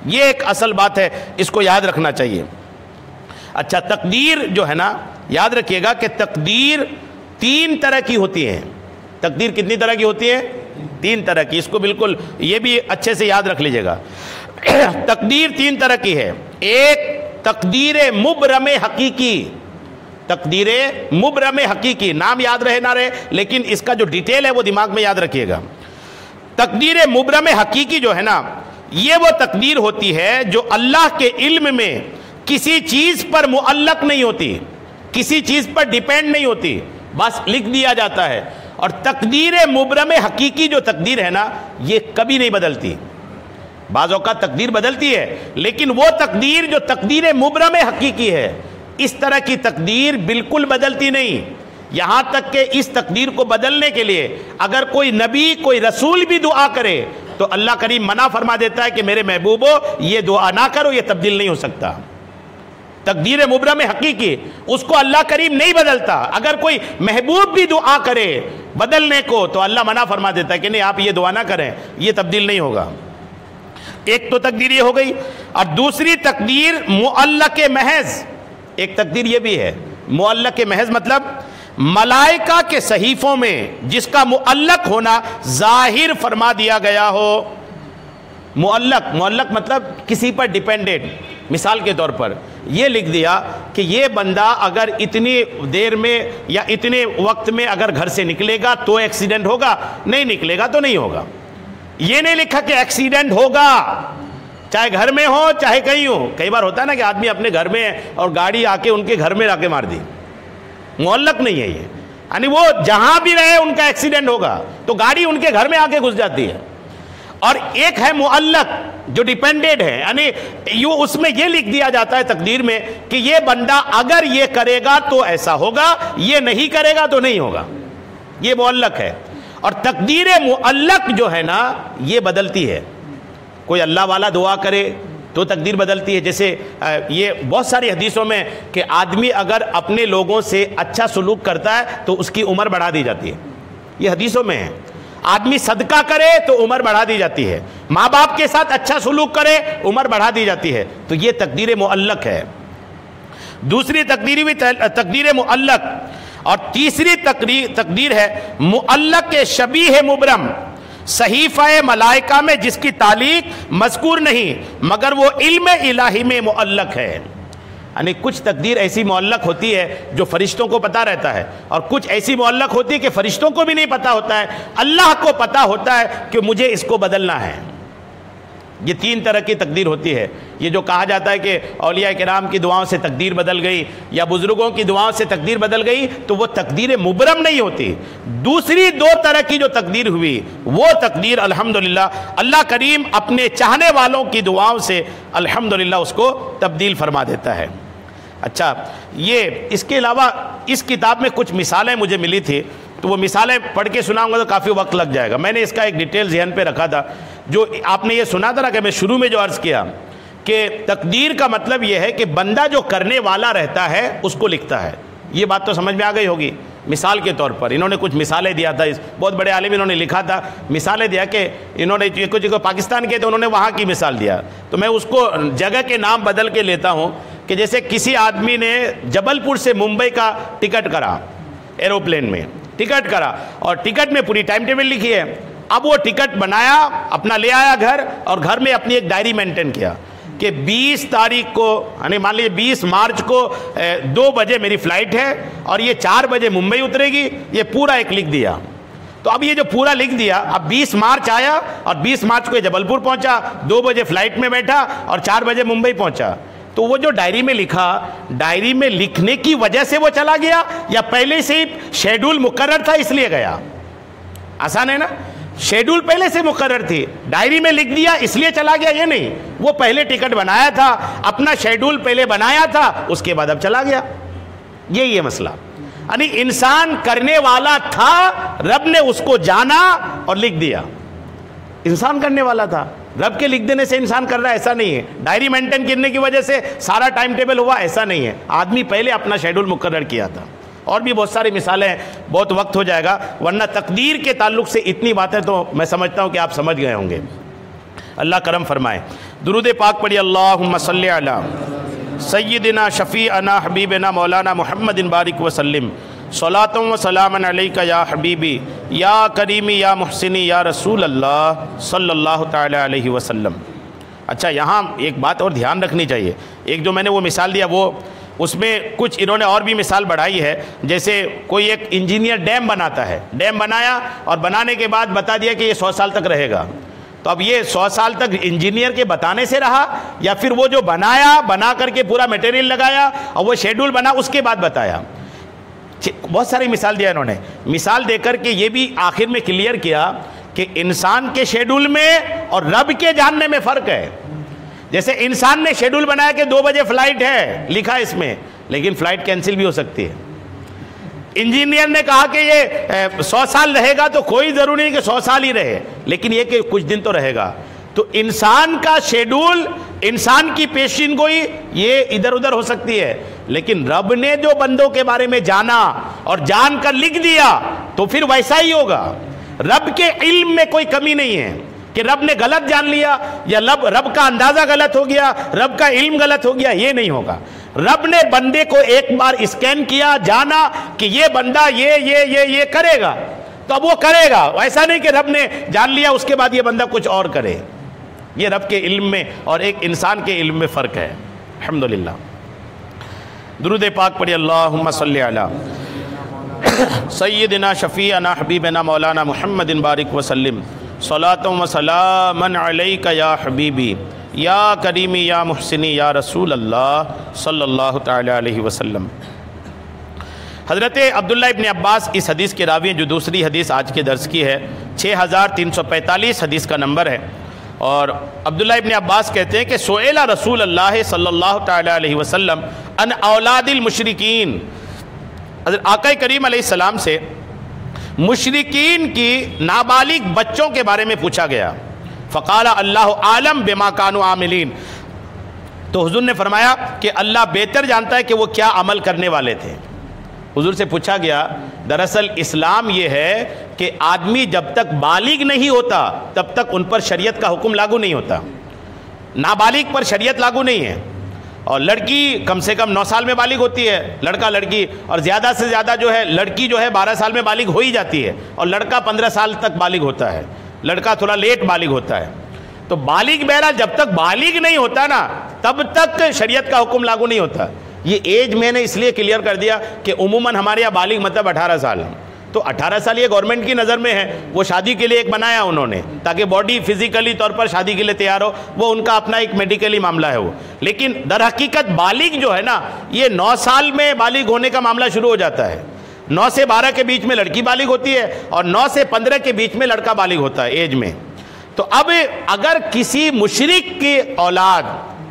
یہ ایک اصل بات ہے، اس کو یاد رکھنا چاہیے۔ اچھا، تقدیر جو ہے نا، یاد رکھیے گا کہ تقدیر 3 طرح کی ہوتی ہے۔ تقدیر کتنی طرح کی ہوتی ہے؟ 3 طرح کی۔ اس کو بالکل یہ بھی اچھے سے یاد رکھ لیجئے گا۔ تقدیر 3 طرح کی ہے۔ ایک تقدیر مبرم حقیقی، تقدیر مبرم حقیقی، نام یاد رہے نہ رہے لیکن اس کا جو ڈیٹیل ہے وہ دماغ میں یاد رکھیے گا۔ تقدیر مبرم حقیقی جو ہے نا، یہ وہ تقدیر ہوتی ہے جو اللہ کے علم میں کسی چیز پر معلق نہیں ہوتی، کسی چیز پر ڈیپینڈ نہیں ہوتی، بس لکھ دیا جاتا ہے۔ اور تقدیر مبرم حقیقی جو تقدیر ہے نا، یہ کبھی نہیں بدلتی۔ بعض اوقات تقدیر بدلتی ہے، لیکن وہ تقدیر جو تقدیر مبرم حقیقی ہے، اس طرح کی تقدیر بالکل بدلتی نہیں۔ یہاں تک کہ اس تقدیر کو بدلنے کے لیے اگر کوئی نبی، کوئی رسول بھی دعا کرے تو اللہ کریم منع فرما دیتا ہے کہ میرے محبوبو یہ دعا نہ کرو، یہ تبدیل نہیں ہو سکتا۔ تقدیر مبرم حقیقی اس کو اللہ کریم نہیں بدلتا۔ اگر کوئی محبوب بھی دعا کرے بدلنے کو تو اللہ منع فرما دیتا ہے کہ نہیں، آپ یہ دعا نہ کریں، یہ تبدیل نہیں ہوگا۔ ایک تو تقدیر یہ ہو گئی، اور دوسری تقدیر معلق محض۔ ایک تقدیر یہ بھی ہے معلق محض، مطلب ملائکہ کے صحیفوں میں جس کا معلق ہونا ظاہر فرما دیا گیا ہو۔ معلق مطلب کسی پر ڈیپینڈنٹ۔ مثال کے طور پر یہ لکھ دیا کہ یہ بندہ اگر اتنی دیر میں یا اتنے وقت میں اگر گھر سے نکلے گا تو ایکسیڈنٹ ہوگا، نہیں نکلے گا تو نہیں ہوگا۔ یہ نہیں لکھا کہ ایکسیڈنٹ ہوگا، چاہے گھر میں ہو چاہے کہیں ہو۔ کئی بار ہوتا ہے نا کہ آدمی اپنے گھر میں ہے اور گاڑی آ کے ان کے گھر میں آ کے مار دی۔ معلق نہیں ہے یہ، یعنی وہ جہاں بھی رہے ان کا ایکسیڈنٹ ہوگا، تو گاڑی ان کے گھر میں آ کے گھس جاتی ہے۔ اور ایک ہے معلق جو ڈیپینڈنٹ ہے، یعنی اس میں یہ لکھ دیا جاتا ہے تقدیر میں کہ یہ بندہ اگر یہ کرے گا تو ایسا ہوگا، یہ نہیں کرے گا تو نہیں ہوگا۔ یہ معلق ہے۔ اور تقدیر معلق جو ہے نا یہ بدلتی ہے۔ کوئی اللہ والا دعا کرے تو تقدیر بدلتی ہے۔ جیسے یہ بہت ساری حدیثوں میں کہ آدمی اگر اپنے لوگوں سے اچھا سلوک کرتا ہے تو اس کی عمر بڑھا دی جاتی ہے، یہ حدیثوں میں ہے۔ آدمی صدقہ کرے تو عمر بڑھا دی جاتی ہے، ماں باپ کے ساتھ اچھا سلوک کرے عمر بڑھا دی جاتی ہے۔ تو یہ تقدیر معلق ہے۔ دوسری تقدیر بھی تقدیر معلق، اور تیسری تقدیر ہے معلق شبیہ مبرم، صحیفہ ملائکہ میں جس کی تعلیق مذکور نہیں مگر وہ علم الہی میں معلق ہے۔ یعنی کچھ تقدیر ایسی معلق ہوتی ہے جو فرشتوں کو پتہ رہتا ہے، اور کچھ ایسی معلق ہوتی ہے کہ فرشتوں کو بھی نہیں پتہ ہوتا ہے، اللہ کو پتہ ہوتا ہے کہ مجھے اس کو بدلنا ہے۔ یہ تین طرح کی تقدیر ہوتی ہے۔ یہ جو کہا جاتا ہے کہ اولیاء کرام کی دعاؤں سے تقدیر بدل گئی یا بزرگوں کی دعاؤں سے تقدیر بدل گئی، تو وہ تقدیر مبرم نہیں ہوتی۔ دوسری دو طرح کی جو تقدیر ہوئی وہ تقدیر الحمدللہ اللہ کریم اپنے چاہنے والوں کی دعاؤں سے الحمدللہ اس کو تبدیل فرما دیتا ہے۔ اچھا، یہ اس کے علاوہ اس کتاب میں کچھ مثالیں مجھے ملی تھی، تو وہ مثالیں پڑھ کے سناؤں گا تو کافی وقت لگ جائے گا۔ میں نے اس کا ایک ڈیٹیل ذہن پہ رکھا تھا، جو آپ نے یہ سنا تھا نا کہ میں شروع میں جو عرض کیا کہ تقدیر کا مطلب یہ ہے کہ بندہ جو کرنے والا رہتا ہے اس کو لکھتا ہے۔ یہ بات تو سمجھ میں آ گئی ہوگی۔ مثال کے طور پر انہوں نے کچھ مثالیں دیا تھا، بہت بڑے عالم انہوں نے لکھا تھا، مثالیں دیا کہ انہوں نے کچھ پاکستان کے تو انہوں نے وہاں کی مثال دیا، تو میں اس کو جگہ کے نام بدل کے لیتا ہوں کہ جیسے کسی آدمی نے جبل پور سے ممبئی کا ٹکٹ کرا، ایروپلین میں ٹکٹ کرا، اور ٹکٹ میں پوری ٹائم ٹیبل لکھی ہے۔ اب وہ ٹکٹ بنایا، اپنا لے آیا گھر، اور گھر میں اپنی ایک ڈائری مینٹین کیا کہ 20 تاریخ کو، یعنی مان لیجیے 20 مارچ کو 2 بجے میری فلائٹ ہے اور یہ 4 بجے ممبئی اترے گی، یہ پورا ایک لکھ دیا۔ تو اب یہ جو پورا لکھ دیا، اب 20 مارچ آیا اور 20 مارچ کو یہ جبل پور پہنچا، 2 بجے فلائٹ میں بیٹھا اور 4 بجے ممبئی پہنچا۔ تو وہ جو ڈائری میں لکھا، ڈائری میں لکھنے کی وجہ سے وہ چلا گیا یا پہلے سے ہی شیڈول مقرر تھا اس لیے گیا؟ آسان ہے نا، شیڈول پہلے سے مقرر تھی، ڈائری میں لکھ دیا اس لیے چلا گیا، یہ نہیں، وہ پہلے ٹکٹ بنایا تھا، اپنا شیڈول پہلے بنایا تھا، اس کے بعد اب چلا گیا۔ یہی ہے مسئلہ، یعنی انسان کرنے والا تھا، رب نے اس کو جانا اور لکھ دیا۔ انسان کرنے والا تھا، رب کے لکھ دینے سے انسان کر رہا ہے، ایسا نہیں ہے۔ ڈائری مینٹین کرنے کی وجہ سے سارا ٹائم ٹیبل ہوا، ایسا نہیں ہے۔ آدمی پہلے اپنا شیڈول مقرر کیا تھا۔ اور بھی بہت ساری مثالیں ہیں، بہت وقت ہو جائے گا، ورنہ تقدیر کے تعلق سے اتنی باتیں تو میں سمجھتا ہوں کہ آپ سمجھ گئے ہوں گے۔ اللہ کرم فرمائے۔ درود پاک پڑھی، اللہم صلی علی سیدنا شفیعنا حبیبنا مولانا محمد بارک وسلم، صلاۃ و سلام علیک یا حبیبی یا کریمی یا محسنی یا رسول اللہ صلی اللہ تعالی علیہ وسلم۔ اچھا، یہاں ایک بات اور دھیان رکھنی چاہیے۔ ایک جو میں نے وہ مثال دیا، وہ اس میں کچھ انہوں نے اور بھی مثال بڑھائی ہے۔ جیسے کوئی ایک انجینئر ڈیم بناتا ہے، ڈیم بنایا اور بنانے کے بعد بتا دیا کہ یہ 100 سال تک رہے گا، تو اب یہ 100 سال تک انجینئر کے بتانے سے رہا یا پھر وہ جو بنا کر کے پورا میٹیریل لگایا اور وہ شیڈول بنا اس کے بعد بتایا؟ بہت ساری مثال دیا انہوں نے، مثال دے کر کے یہ بھی آخر میں کلیئر کیا کہ انسان کے شیڈول میں اور رب کے جاننے میں فرق ہے۔ جیسے انسان نے شیڈول بنایا کہ 2 بجے فلائٹ ہے، لکھا اس میں، لیکن فلائٹ کینسل بھی ہو سکتی ہے۔ انجینئر نے کہا کہ یہ 100 سال رہے گا، تو کوئی ضروری نہیں کہ 100 سال ہی رہے، لیکن یہ کہ کچھ دن تو رہے گا۔ تو انسان کا شیڈول، انسان کی پیشین گوئی یہ ادھر ادھر ہو سکتی ہے، لیکن رب نے جو بندوں کے بارے میں جانا اور جان کر لکھ دیا تو پھر ویسا ہی ہوگا۔ رب کے علم میں کوئی کمی نہیں ہے کہ رب نے غلط جان لیا یا رب کا اندازہ غلط ہو گیا، رب کا علم غلط ہو گیا، یہ نہیں ہوگا۔ رب نے بندے کو ایک بار اسکین کیا، جانا کہ یہ بندہ یہ کرے گا، تو اب وہ کرے گا۔ ایسا نہیں کہ رب نے جان لیا اس کے بعد یہ بندہ کچھ اور کرے۔ یہ رب کے علم میں اور ایک انسان کے علم میں فرق ہے۔ الحمدللہ۔ درود پاک پڑھی، اللہم صلی علی سیدنا شفیعنا حبیبنا مولانا محمد بارک وسلم، صلاۃ و سلاما علیک یا حبیبی یا کریمی یا محسنی یا رسول اللہ صلی اللہ تعالی علیہ وسلم۔ حضرت عبداللہ ابن عباس اس حدیث کے راوی ہیں، جو دوسری حدیث آج کے درس کی ہے، 6345 حدیث کا نمبر ہے۔ اور عبداللہ ابن عباس کہتے ہیں کہ سئل رسول اللہ صلی اللہ تعالی علیہ وسلم ان اولاد المشرکین، حضرت آقا کریم علیہ السلام سے مشرکین کی نابالغ بچوں کے بارے میں پوچھا گیا۔ فقال اللہ عالم بما کانوا عاملین، تو حضور نے فرمایا کہ اللہ بہتر جانتا ہے کہ وہ کیا عمل کرنے والے تھے۔ حضور سے پوچھا گیا، دراصل اسلام یہ ہے کہ آدمی جب تک بالغ نہیں ہوتا تب تک ان پر شریعت کا حکم لاگو نہیں ہوتا۔ نابالغ پر شریعت لاگو نہیں ہے، اور لڑکی کم سے کم 9 سال میں بالغ ہوتی ہے، لڑکا لڑکی، اور زیادہ سے زیادہ جو ہے لڑکی جو ہے 12 سال میں بالغ ہو ہی جاتی ہے، اور لڑکا 15 سال تک بالغ ہوتا ہے، لڑکا تھوڑا لیٹ بالغ ہوتا ہے۔ تو بالغ بہرحال جب تک بالغ نہیں ہوتا نا تب تک شریعت کا حکم لاگو نہیں ہوتا۔ یہ ایج میں نے اس لیے کلیئر کر دیا کہ عموماً ہمارے یہاں بالغ مطلب 18 سال، تو 18 سال یہ گورنمنٹ کی نظر میں ہے، وہ شادی کے لیے ایک بنایا انہوں نے تاکہ باڈی فزیکلی طور پر شادی کے لیے تیار ہو، وہ ان کا اپنا ایک میڈیکلی معاملہ ہے وہ۔ لیکن در حقیقت بالغ جو ہے نا، یہ 9 سال میں بالغ ہونے کا معاملہ شروع ہو جاتا ہے۔ 9 سے 12 کے بیچ میں لڑکی بالغ ہوتی ہے، اور 9 سے 15 کے بیچ میں لڑکا بالغ ہوتا ہے ایج میں۔ تو اب اگر کسی مشرک کی اولاد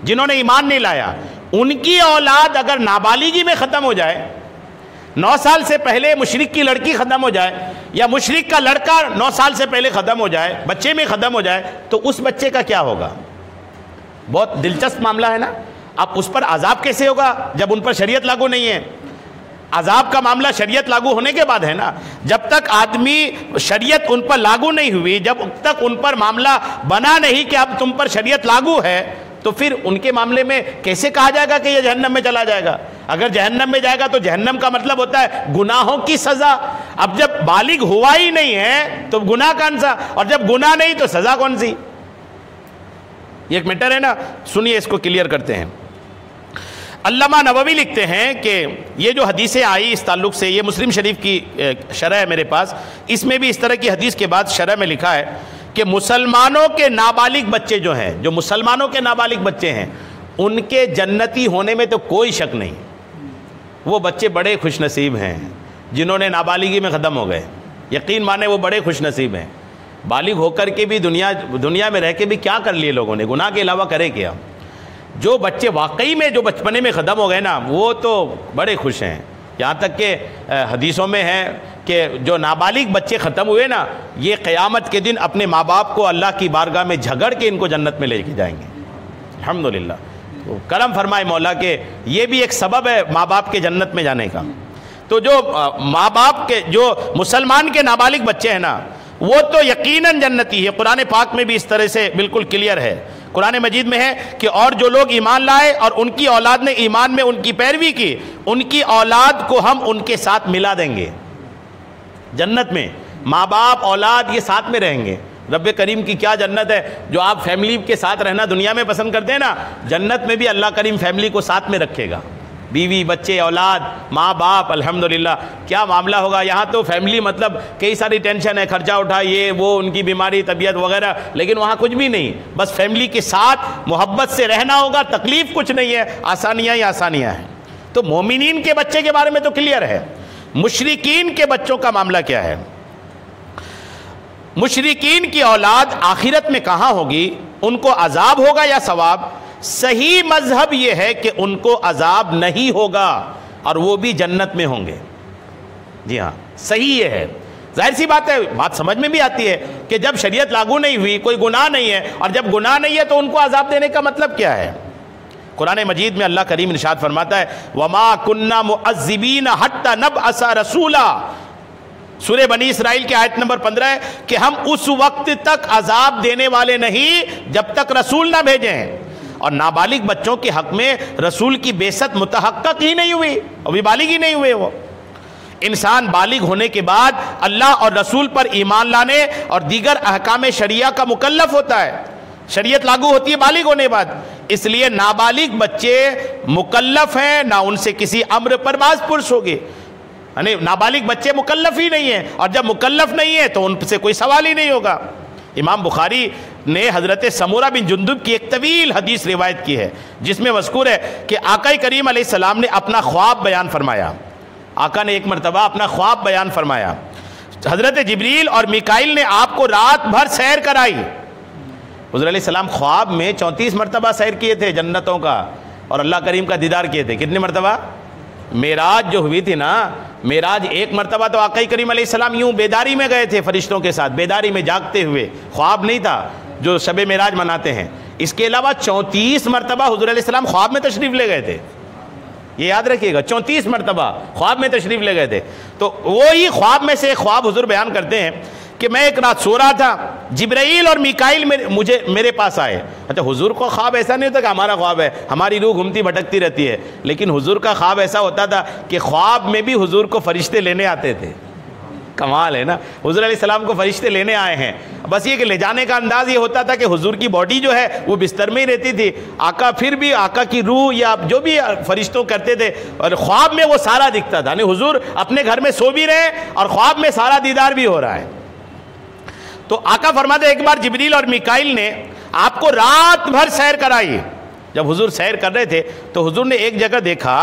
جنہوں نے ایمان نہیں لایا، ان کی اولاد اگر نابالغی میں ختم ہو جائے، 9 سال سے پہلے مشرک کی لڑکی ختم ہو جائے، یا مشرک کا لڑکا 9 سال سے پہلے ختم ہو جائے، بچے میں ختم ہو جائے، تو اس بچے کا کیا ہوگا؟ بہت دلچسپ معاملہ ہے نا۔ اب اس پر عذاب کیسے ہوگا جب ان پر شریعت لاگو نہیں ہے؟ عذاب کا معاملہ شریعت لاگو ہونے کے بعد ہے نا۔ جب تک آدمی شریعت ان پر لاگو نہیں ہوئی، جب تک ان پر معاملہ بنا نہیں کہ اب تم پر شریعت لاگو ہے، تو پھر ان کے معاملے میں کیسے کہا جائے گا کہ یہ جہنم میں چلا جائے گا؟ اگر جہنم میں جائے گا تو جہنم کا مطلب ہوتا ہے گناہوں کی سزا۔ اب جب بالغ ہوا ہی نہیں ہے تو گناہ کون سا، اور جب گناہ نہیں تو سزا کون سی؟ یہ ایک میٹر ہے نا، سنیے اس کو کلیئر کرتے ہیں۔ علامہ نووی لکھتے ہیں کہ یہ جو حدیثیں آئی اس تعلق سے، یہ مسلم شریف کی شرح ہے میرے پاس، اس میں بھی اس طرح کی حدیث کے بعد شرح میں لکھا ہے کہ مسلمانوں کے نابالغ بچے جو ہیں، جو مسلمانوں کے نابالغ بچے ہیں، ان کے جنتی ہونے میں تو کوئی شک نہیں۔ وہ بچے بڑے خوش نصیب ہیں جنہوں نے نابالغی میں ختم ہو گئے، یقین مانے وہ بڑے خوش نصیب ہیں۔ بالغ ہو کر کے بھی دنیا میں رہ کے بھی کیا کر لیے لوگوں نے، گناہ کے علاوہ کرے کیا؟ جو بچے واقعی میں جو بچپنے میں ختم ہو گئے نا، وہ تو بڑے خوش ہیں۔ یہاں تک کہ حدیثوں میں ہے کہ جو نابالغ بچے ختم ہوئے نا، یہ قیامت کے دن اپنے ماں باپ کو اللہ کی بارگاہ میں جھگڑ کے ان کو جنت میں لے کے جائیں گے۔ الحمدللہ، کرم فرمائے مولا کہ یہ بھی ایک سبب ہے ماں باپ کے جنت میں جانے کا۔ تو جو ماں باپ کے، جو مسلمان کے نابالغ بچے ہیں نا، وہ تو یقیناً جنتی ہے۔ قرآن پاک میں بھی اس طرح سے بالکل کلیئر ہے۔ قرآن مجید میں ہے کہ اور جو لوگ ایمان لائے اور ان کی اولاد نے ایمان میں ان کی پیروی کی، ان کی اولاد کو ہم ان کے ساتھ ملا دیں گے جنت میں۔ ماں باپ اولاد یہ ساتھ میں رہیں گے۔ رب کریم کی کیا جنت ہے، جو آپ فیملی کے ساتھ رہنا دنیا میں پسند کرتے ہیں نا، جنت میں بھی اللہ کریم فیملی کو ساتھ میں رکھے گا۔ بیوی بچے اولاد ماں باپ، الحمدللہ کیا معاملہ ہوگا یہاں تو فیملی مطلب کئی ساری ٹینشن ہے، خرچہ اٹھا، یہ وہ، ان کی بیماری طبیعت وغیرہ، لیکن وہاں کچھ بھی نہیں، بس فیملی کے ساتھ محبت سے رہنا ہوگا، تکلیف کچھ نہیں ہے، آسانیاں ہی آسانیاں ہیں۔ تو مومنین کے بچے کے بارے میں تو کلیئر ہے۔ مشرکین کے بچوں کا معاملہ کیا ہے؟ مشرکین کی اولاد آخرت میں کہاں ہوگی؟ ان کو عذاب ہوگا یا ثواب؟ صحیح مذہب یہ ہے کہ ان کو عذاب نہیں ہوگا اور وہ بھی جنت میں ہوں گے۔ جی ہاں، صحیح یہ ہے۔ ظاہر سی بات ہے، بات سمجھ میں بھی آتی ہے کہ جب شریعت لاگو نہیں ہوئی، کوئی گناہ نہیں ہے، اور جب گناہ نہیں ہے تو ان کو عذاب دینے کا مطلب کیا ہے؟ قرآن مجید میں اللہ کریم ارشاد فرماتا ہے وَمَا كُنَّا مُعَذِّبِينَ حَتَّى نَبْعَثَ رَسُولًا، سورہ بنی اسرائیل کی آیت نمبر 15 ہے کہ ہم اس وقت تک عذاب دینے والے نہیں جب تک رسول نہ بھیجیں۔ اور نابالغ بچوں کے حق میں رسول کی بعثت متحقق ہی نہیں ہوئی، ابھی بالغ ہی نہیں ہوئے۔ وہ انسان بالغ ہونے کے بعد اللہ اور رسول پر ایمان لانے اور دیگر احکام شریعہ کا مکلف ہوتا ہے، شریعت لاگو ہوتی ہے بالغ ہونے بعد، اس لیے نابالغ بچے مکلف ہیں، نہ ان سے کسی امر پر باز پرس ہوگی، یعنی نابالغ بچے مکلف ہی نہیں ہیں، اور جب مکلف نہیں ہے تو ان سے کوئی سوال ہی نہیں ہوگا۔ امام بخاری نے حضرت سمورہ بن جندب کی ایک طویل حدیث روایت کی ہے جس میں مذکور ہے کہ آقا کریم علیہ السلام نے اپنا خواب بیان فرمایا۔ آقا نے ایک مرتبہ اپنا خواب بیان فرمایا، حضرت جبریل اور میکائیل نے آپ کو رات بھر سیر کرائی۔ حضور علیہ السلام خواب میں 34 مرتبہ سیر کیے تھے جنتوں کا، اور اللہ کریم کا دیدار کیے تھے۔ کتنے مرتبہ؟ معراج جو ہوئی تھی نا، معراج ایک مرتبہ تو آقا کریم علیہ السلام یوں بیداری میں گئے تھے فرشتوں کے ساتھ، بیداری میں جاگتے ہوئے، خواب نہیں تھا جو شب معراج مناتے ہیں۔ اس کے علاوہ 34 مرتبہ حضور علیہ السلام خواب میں تشریف لے گئے تھے، یہ یاد رکھیے گا، 34 مرتبہ خواب میں تشریف لے گئے تھے۔ تو وہی خواب میں سے ایک خواب حضور بیان کرتے ہیں کہ میں ایک رات سو رہا تھا، جبرائیل اور میکائیل میرے پاس آئے۔ اچھا، حضور کو خواب ایسا نہیں ہوتا کہ ہمارا خواب ہے، ہماری روح گھومتی بھٹکتی رہتی ہے، لیکن حضور کا خواب ایسا ہوتا تھا کہ خواب میں بھی حضور کو فرشتے لینے آتے تھے۔ کمال ہے نا، حضور علیہ السلام کو فرشتے لینے آئے ہیں، بس یہ کہ لے جانے کا انداز یہ ہوتا تھا کہ حضور کی باڈی جو ہے وہ بستر میں ہی رہتی تھی، آقا پھر بھی آقا کی روح یا جو بھی فرشتوں کرتے تھے، اور خواب میں وہ سارا دکھتا تھا، یعنی حضور اپنے گھر میں سو بھی رہے اور خواب میں سارا دیدار بھی ہو رہا ہے۔ تو آقا فرماتے ایک بار جبریل اور میکائیل نے آپ کو رات بھر سیر کرائی۔ جب حضور سیر کر رہے تھے تو حضور نے ایک جگہ دیکھا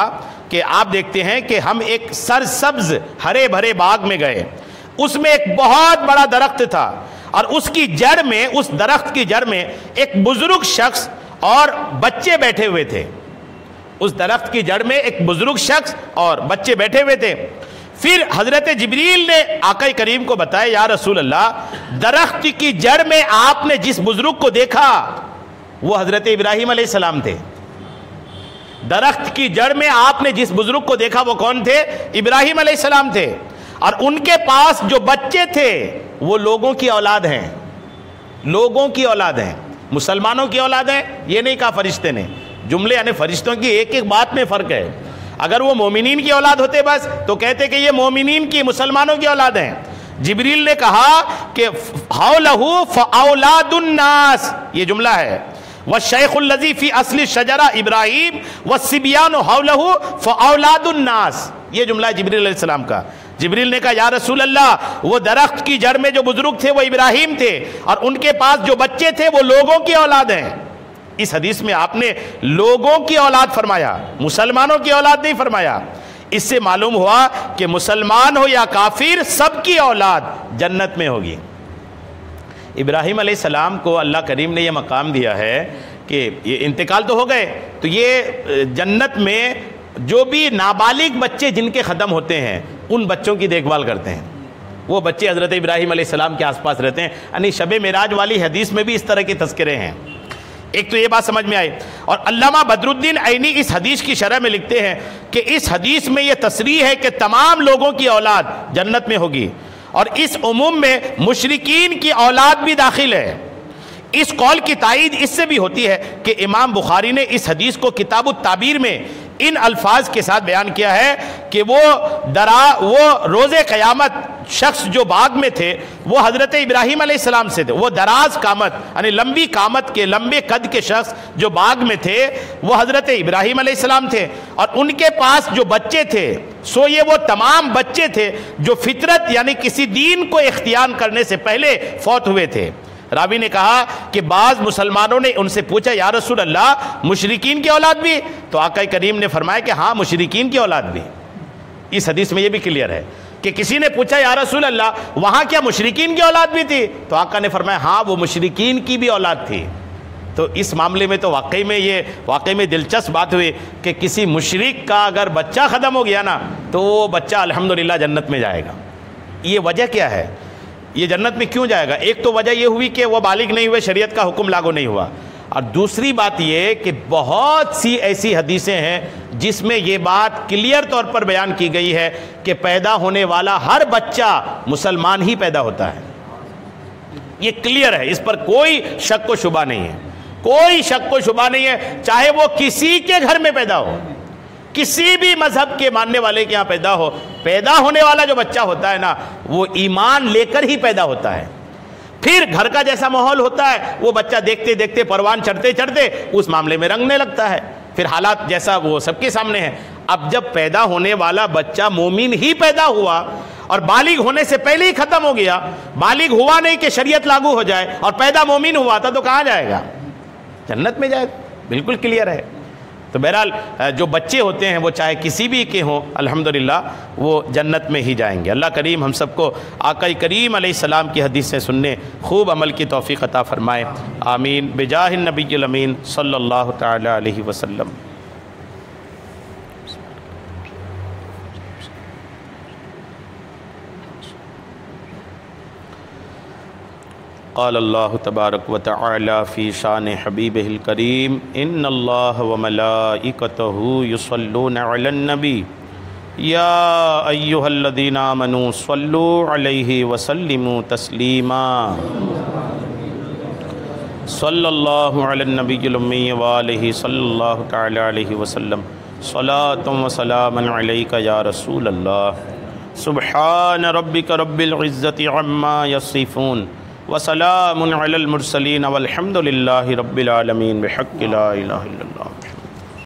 کہ آپ دیکھتے ہیں کہ ہم ایک سرسبز ہرے بھرے باغ میں گئے، اس میں ایک بہت بڑا درخت تھا، اور اس کی جڑ میں، اس درخت کی جڑ میں ایک بزرگ شخص اور بچے بیٹھے ہوئے تھے۔ اس درخت کی جڑ میں ایک بزرگ شخص اور بچے بیٹھے ہوئے تھے۔ پھر حضرت جبریل نے آقا کریم کو بتایا یا رسول اللہ، درخت کی جڑ میں آپ نے جس بزرگ کو دیکھا وہ حضرت ابراہیم علیہ السلام تھے۔ درخت کی جڑ میں آپ نے جس بزرگ کو دیکھا وہ کون تھے؟ ابراہیم علیہ السلام تھے، اور ان کے پاس جو بچے تھے وہ لوگوں کی اولاد ہیں، لوگوں کی اولاد ہیں، مسلمانوں کی اولاد ہیں، یہ نہیں کہا فرشتے نے، جملے یعنی فرشتوں کی ایک ایک بات میں فرق ہے۔ اگر وہ مومنین کی اولاد ہوتے بس تو کہتے کہ یہ مومنین کی، مسلمانوں کی اولاد ہیں۔ جبریل نے کہا کہ حولہ فاولاد الناس، یہ جملہ ہے، والشیخ الذی فی اصل الشجرہ ابراہیم والصبیان حولہ فاولاد الناس، یہ جملہ ہے جبریل علیہ السلام کا۔ جبریل نے کہا یا رسول اللہ، وہ درخت کی جڑ میں جو بزرگ تھے وہ ابراہیم تھے، اور ان کے پاس جو بچے تھے وہ لوگوں کی اولاد ہیں۔ اس حدیث میں آپ نے لوگوں کی اولاد فرمایا، مسلمانوں کی اولاد نہیں فرمایا۔ اس سے معلوم ہوا کہ مسلمان ہو یا کافر، سب کی اولاد جنت میں ہوگی۔ ابراہیم علیہ السلام کو اللہ کریم نے یہ مقام دیا ہے کہ یہ انتقال تو ہو گئے، تو یہ جنت میں جو بھی نابالغ بچے جن کے ختم ہوتے ہیں ان بچوں کی دیکھ بھال کرتے ہیں، وہ بچے حضرت ابراہیم علیہ السلام کے آس پاس رہتے ہیں۔ یعنی شب معراج والی حدیث میں بھی اس طرح کے تذکرے ہیں۔ ایک تو یہ بات سمجھ میں آئی، اور علامہ بدر الدین عینی اس حدیث کی شرح میں لکھتے ہیں کہ اس حدیث میں یہ تصریح ہے کہ تمام لوگوں کی اولاد جنت میں ہوگی، اور اس عموم میں مشرکین کی اولاد بھی داخل ہے۔ اس قول کی تائید اس سے بھی ہوتی ہے کہ امام بخاری نے اس حدیث کو کتاب التعبیر میں ان الفاظ کے ساتھ بیان کیا ہے کہ وہ روز قیامت شخص جو باغ میں تھے وہ حضرت ابراہیم علیہ السلام سے تھے. وہ دراز قامت یعنی لمبی قامت کے لمبے قد کے شخص جو باغ میں تھے وہ حضرت ابراہیم علیہ السلام تھے, اور ان کے پاس جو بچے تھے سو یہ وہ تمام بچے تھے جو فطرت یعنی کسی دین کو اختیار کرنے سے پہلے فوت ہوئے تھے. راوی نے کہا کہ بعض مسلمانوں نے ان سے پوچھا یا رسول اللہ مشرکین کی اولاد بھی؟ تو آقا کریم نے فرمایا کہ ہاں مشرکین کی اولاد بھی. اس حدیث میں یہ بھی کلیئر ہے کہ کسی نے پوچھا یا رسول اللہ وہاں کیا مشرکین کی اولاد بھی تھی؟ تو آقا نے فرمایا ہاں وہ مشرکین کی بھی اولاد تھی. تو اس معاملے میں تو واقعی میں دلچسپ بات ہوئی کہ کسی مشرک کا اگر بچہ ختم ہو گیا نا تو وہ بچہ الحمدللہ جنت میں جائے گا. یہ وجہ کیا ہے؟ یہ جنت میں کیوں جائے گا؟ ایک تو وجہ یہ ہوئی کہ وہ بالغ نہیں ہوئے, شریعت کا حکم لاگو نہیں ہوا, اور دوسری بات یہ کہ بہت سی ایسی حدیثیں ہیں جس میں یہ بات کلیئر طور پر بیان کی گئی ہے کہ پیدا ہونے والا ہر بچہ مسلمان ہی پیدا ہوتا ہے. یہ کلیئر ہے, اس پر کوئی شک و شبہ نہیں ہے, کوئی شک و شبہ نہیں ہے, چاہے وہ کسی کے گھر میں پیدا ہو, کسی بھی مذہب کے ماننے والے کے یہاں پیدا ہو, پیدا ہونے والا جو بچہ ہوتا ہے نا وہ ایمان لے کر ہی پیدا ہوتا ہے. پھر گھر کا جیسا ماحول ہوتا ہے وہ بچہ دیکھتے دیکھتے پروان چڑھتے چڑھتے اس معاملے میں رنگنے لگتا ہے, پھر حالات جیسا وہ سب کے سامنے ہے. اب جب پیدا ہونے والا بچہ مومن ہی پیدا ہوا اور بالغ ہونے سے پہلے ہی ختم ہو گیا, بالغ ہوا نہیں کہ شریعت لاگو ہو جائے, اور پیدا مومن ہوا تھا تو کہاں جائے گا؟ جنت میں جائے گا. بالکل کلیئر ہے. تو بہرحال جو بچے ہوتے ہیں وہ چاہے کسی بھی کے ہوں الحمدللہ وہ جنت میں ہی جائیں گے. اللہ کریم ہم سب کو آقا کریم علیہ السلام کی حدیثیں سننے خوب عمل کی توفیق عطا فرمائے. آمین بجاہ النبی الامین صلی اللہ تعالی علیہ وسلم. قال اللہ تبارک و تعالی فی شان حبیبہ الکریم ان اللہ وملائکتہ یصلون علی النبی یا ایہا الذین آمنوا صلوا علیہ وسلموا تسلیما. صلی اللہ علی النبی الامی وآلہ صلی اللہ تعالی علیہ وسلم. صلاۃ و سلاما علیک یا رسول اللہ. سبحان ربک رب العزۃ عما یصفون وسلام علی المرسلین والحمد للہ رب العالمین بحق لا الہ الا اللہ.